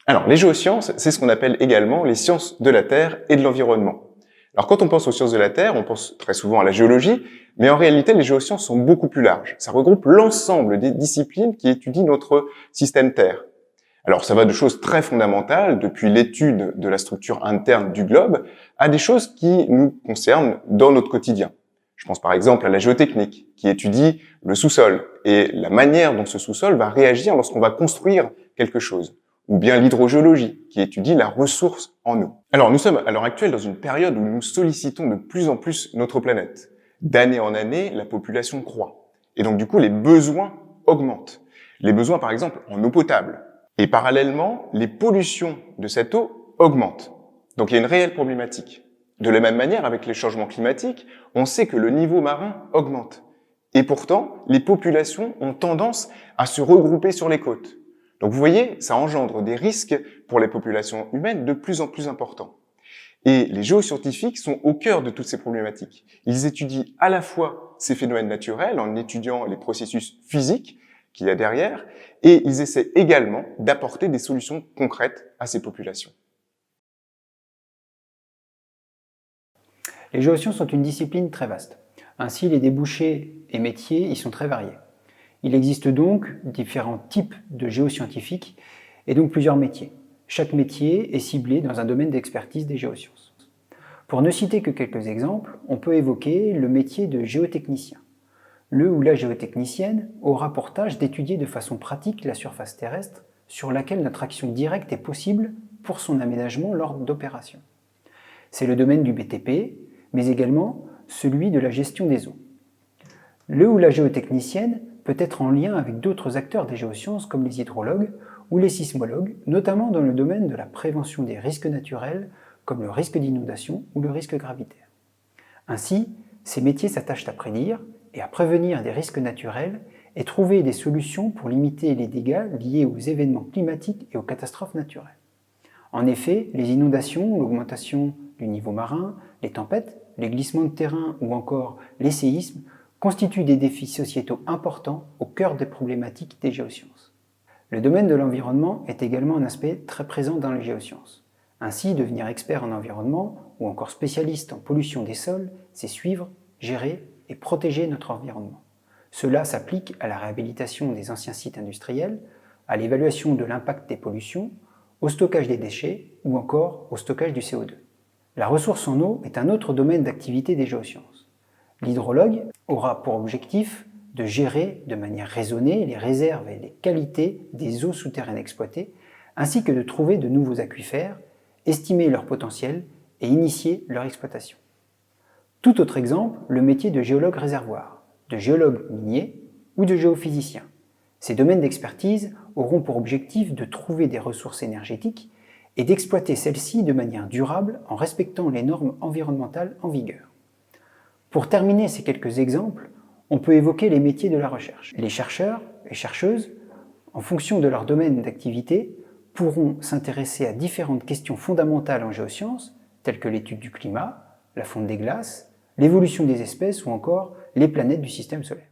Alors, les géosciences, c'est ce qu'on appelle également les sciences de la Terre et de l'environnement. Alors, quand on pense aux sciences de la Terre, on pense très souvent à la géologie, mais en réalité, les géosciences sont beaucoup plus larges. Ça regroupe l'ensemble des disciplines qui étudient notre système Terre. Alors, ça va de choses très fondamentales, depuis l'étude de la structure interne du globe, à des choses qui nous concernent dans notre quotidien. Je pense par exemple à la géotechnique, qui étudie le sous-sol et la manière dont ce sous-sol va réagir lorsqu'on va construire quelque chose. Ou bien l'hydrogéologie, qui étudie la ressource en eau. Alors, nous sommes à l'heure actuelle dans une période où nous sollicitons de plus en plus notre planète. D'année en année, la population croît. Et donc, du coup, les besoins augmentent. Les besoins, par exemple, en eau potable. Et parallèlement, les pollutions de cette eau augmentent. Donc, il y a une réelle problématique. De la même manière, avec les changements climatiques, on sait que le niveau marin augmente. Et pourtant, les populations ont tendance à se regrouper sur les côtes. Donc vous voyez, ça engendre des risques pour les populations humaines de plus en plus importants. Et les géoscientifiques sont au cœur de toutes ces problématiques. Ils étudient à la fois ces phénomènes naturels en étudiant les processus physiques qu'il y a derrière, et ils essaient également d'apporter des solutions concrètes à ces populations. Les géosciences sont une discipline très vaste. Ainsi, les débouchés et métiers y sont très variés. Il existe donc différents types de géoscientifiques et donc plusieurs métiers. Chaque métier est ciblé dans un domaine d'expertise des géosciences. Pour ne citer que quelques exemples, on peut évoquer le métier de géotechnicien. Le ou la géotechnicienne aura pour tâche d'étudier de façon pratique la surface terrestre sur laquelle notre action directe est possible pour son aménagement lors d'opérations. C'est le domaine du BTP, mais également celui de la gestion des eaux. Le ou la géotechnicienne peut être en lien avec d'autres acteurs des géosciences comme les hydrologues ou les sismologues, notamment dans le domaine de la prévention des risques naturels comme le risque d'inondation ou le risque gravitaire. Ainsi, ces métiers s'attachent à prédire et à prévenir des risques naturels et trouver des solutions pour limiter les dégâts liés aux événements climatiques et aux catastrophes naturelles. En effet, les inondations, l'augmentation du niveau marin, les tempêtes, les glissements de terrain ou encore les séismes constituent des défis sociétaux importants au cœur des problématiques des géosciences. Le domaine de l'environnement est également un aspect très présent dans les géosciences. Ainsi, devenir expert en environnement ou encore spécialiste en pollution des sols, c'est suivre, gérer et protéger notre environnement. Cela s'applique à la réhabilitation des anciens sites industriels, à l'évaluation de l'impact des pollutions, au stockage des déchets ou encore au stockage du CO2. La ressource en eau est un autre domaine d'activité des géosciences. L'hydrologue aura pour objectif de gérer de manière raisonnée les réserves et les qualités des eaux souterraines exploitées, ainsi que de trouver de nouveaux aquifères, estimer leur potentiel et initier leur exploitation. Tout autre exemple, le métier de géologue réservoir, de géologue minier ou de géophysicien. Ces domaines d'expertise auront pour objectif de trouver des ressources énergétiques et d'exploiter celles-ci de manière durable en respectant les normes environnementales en vigueur. Pour terminer ces quelques exemples, on peut évoquer les métiers de la recherche. Les chercheurs et chercheuses, en fonction de leur domaine d'activité, pourront s'intéresser à différentes questions fondamentales en géosciences, telles que l'étude du climat, la fonte des glaces, l'évolution des espèces ou encore les planètes du système solaire.